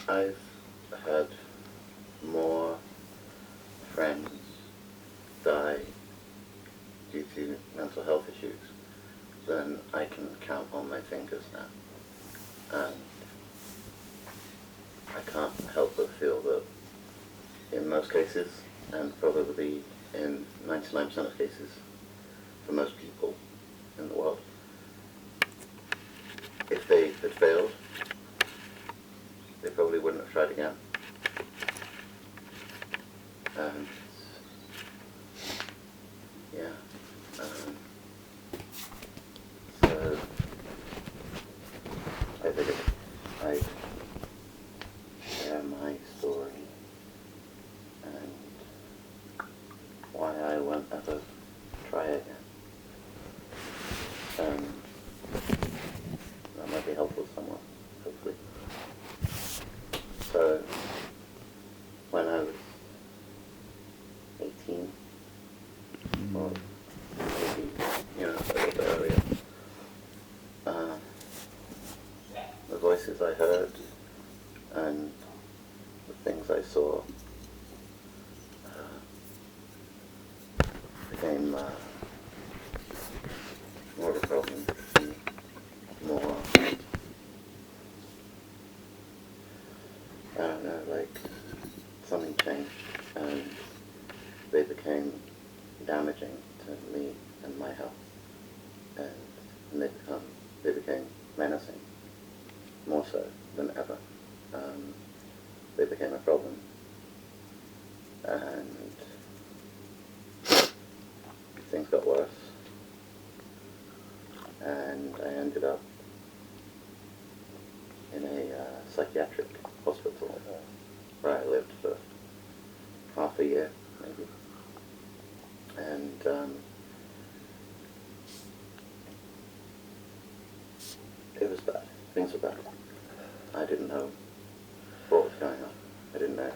I've had more friends die due to mental health issues than I can count on my fingers now. And I can't help but feel that in most cases, and probably in 99% of cases, for most people in the world, if they had failed, they probably wouldn't have tried again. And yeah, so I figured I'd share my story and why I won't ever try again. That might be helpful to someone, hopefully. So, when I was 18, or maybe, a little bit earlier, the voices I heard and the things I saw became more of a problem, more, I don't know, like something changed and they became damaging to me and my health, and they became menacing, more so than ever. They became a problem, and things got worse, and I ended up in a psychiatric hospital where I lived for half a year, maybe. And it was bad. Things were bad. I didn't know what was going on. I didn't know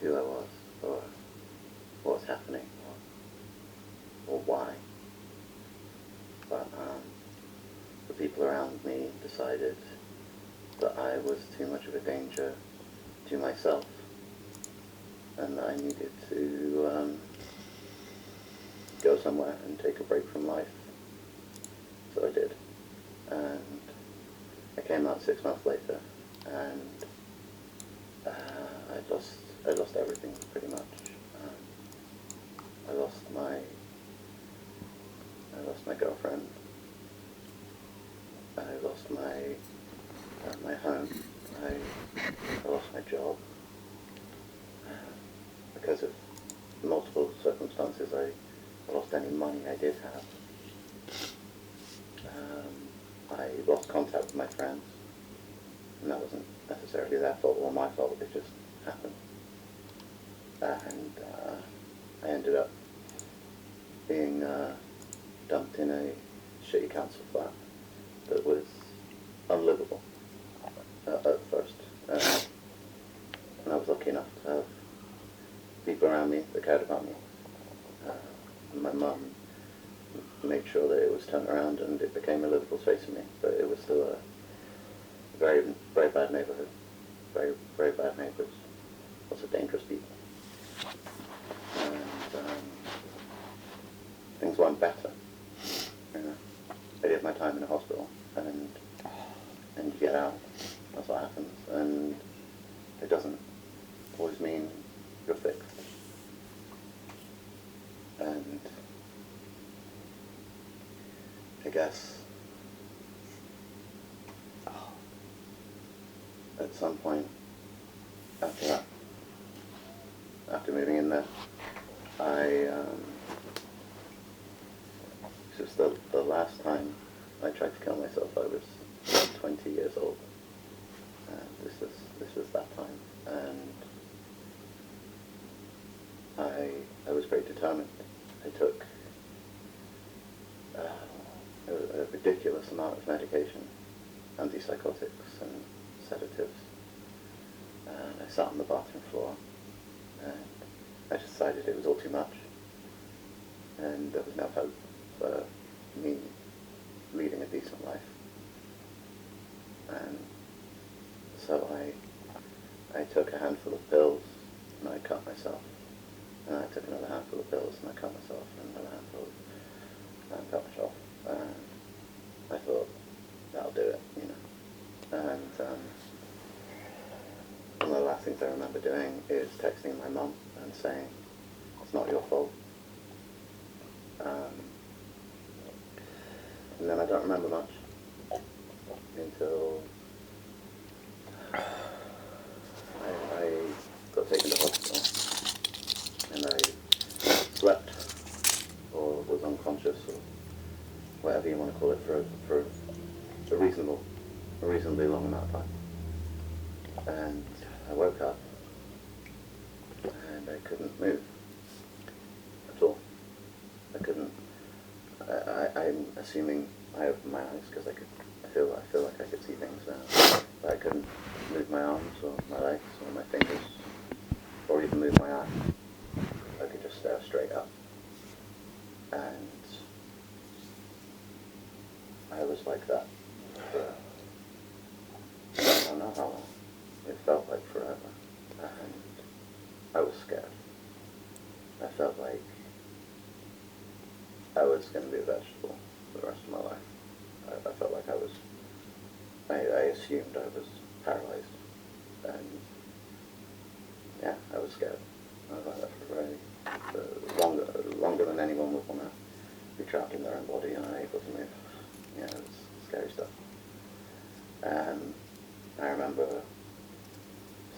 who I was, or what was happening, or why. But the people around me decided that I was too much of a danger to myself, and that I needed to go somewhere and take a break from life. So I did. And I came out 6 months later, and I lost everything pretty much. I lost my girlfriend. I lost my home. I lost my job. Because of multiple circumstances, I lost any money I did have. I lost contact with my friends, and that wasn't necessarily their fault or my fault, it just happened. And I ended up being dumped in a shitty council flat that was unlivable at first. And I was lucky enough to have people around me that cared about me. My mum made sure that it was turned around and it became a livable space for me, but it was still a very, very bad neighborhood. Very, very bad neighbors. Lots of dangerous people. And things weren't better. I did my time in a hospital, and you get out. That's what happens, and it doesn't always mean you're fixed. And I guess at some point after that, after moving in there, just the last time I tried to kill myself, I was about 20 years old. This was that time, and I was very determined. I took a ridiculous amount of medication, antipsychotics and sedatives, and I sat on the bathroom floor, and I decided it was all too much, and there was no hope for me leading a decent life. And So I took a handful of pills and I cut myself. And I took another handful of pills and I cut myself, and another handful and I cut myself. And I thought, that'll do it, you know. And one of the last things I remember doing is texting my mum and saying, it's not your fault. And then I don't remember much until I got taken to hospital and I slept or was unconscious or whatever you want to call it for a reasonably long amount of time. And I woke up and I couldn't move at all. I couldn't. I'm assuming I opened my eyes because I feel like I could see things now. But I couldn't move my arms or my legs or my fingers or even move my eye. I could just stare straight up. And I was like that for I don't know how long. It felt like forever. And I was scared. I felt like I was going to be a vegetable for the rest of my life. I felt like I assumed I was paralyzed. And yeah, I was scared. I was like that for longer than anyone would want to be trapped in their own body and unable to move. Yeah, it was scary stuff. And I remember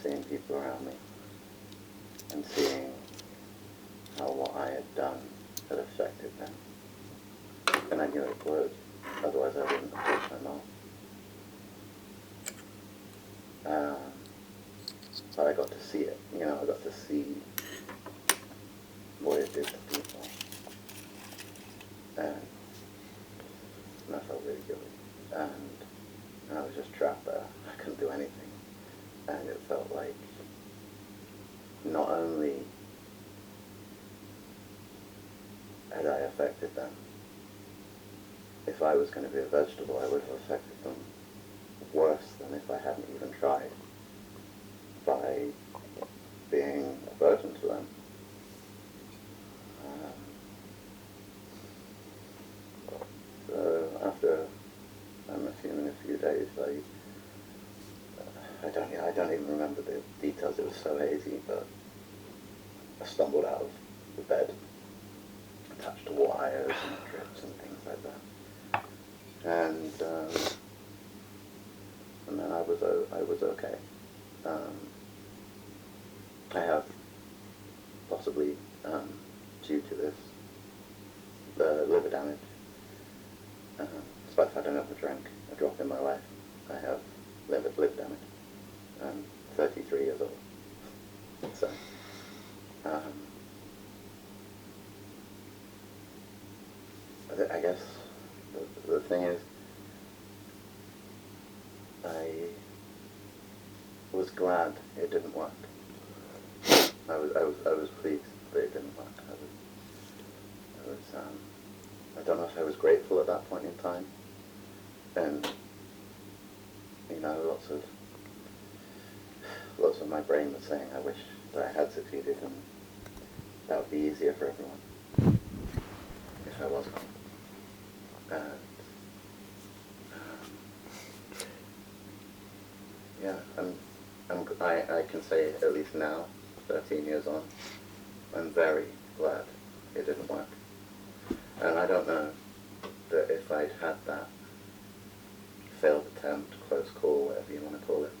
seeing people around me and seeing how what I had done had affected them. And I knew it would, otherwise I wouldn't have touched my mom. But I got to see it, you know, I got to see what it did to people. And I felt really guilty. And I was just trapped there. I couldn't do anything. And it felt like not only had I affected them, if I was going to be a vegetable, I would have affected them worse than if I hadn't even tried, by being a burden to them. So after, I'm assuming a few days, I don't even remember the details, it was so hazy, but I stumbled out of the bed, attached to wires and drips and things like that. And then I was okay. I have possibly, due to this, the liver damage. Despite the fact I never drank a drop in my life, I have liver damage. I'm 33 years old. So, I guess the thing is, I was glad it didn't work. I was pleased that it didn't work. I don't know if I was grateful at that point in time, and you know, lots of my brain was saying I wish that I had succeeded, and that would be easier for everyone if I wasn't. And yeah, I can say at least now, 13 years on, I'm very glad it didn't work. And I don't know that if I'd had that failed attempt, close call, whatever you want to call it,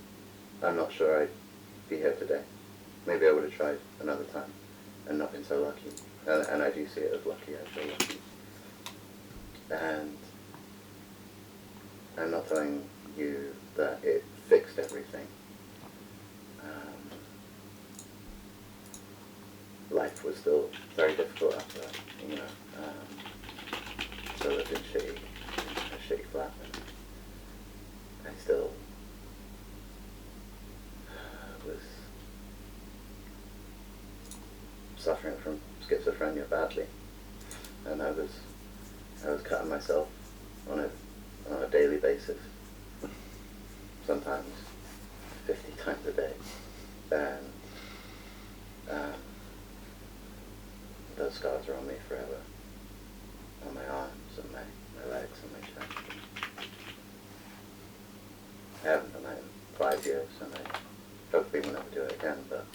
I'm not sure I'd be here today. Maybe I would have tried another time and not been so lucky. And I do see it as lucky, I feel lucky. And I'm not telling you that it fixed everything. Life was still very difficult after that, you know. So I lived in a shitty flat, and I still was suffering from schizophrenia badly, and I was cutting myself on a daily basis. Sometimes forever on my arms and my legs and my chest. I haven't done that in 5 years, and I hopefully will never do it again, but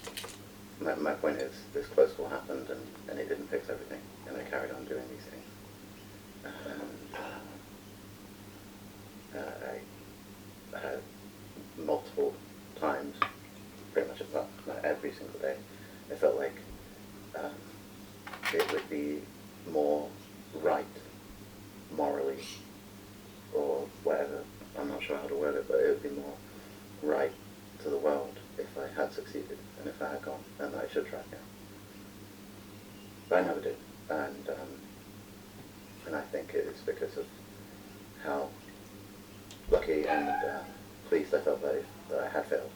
my point is, this close call happened, and it didn't fix everything, and I carried on doing these things. And I had multiple times, pretty much about every single day, I felt like it would be more right, morally, or whatever, I'm not sure how to word it, but it would be more right to the world if I had succeeded, and if I had gone, and I should try again. But I never did, and I think it's because of how lucky and pleased I felt that I had failed.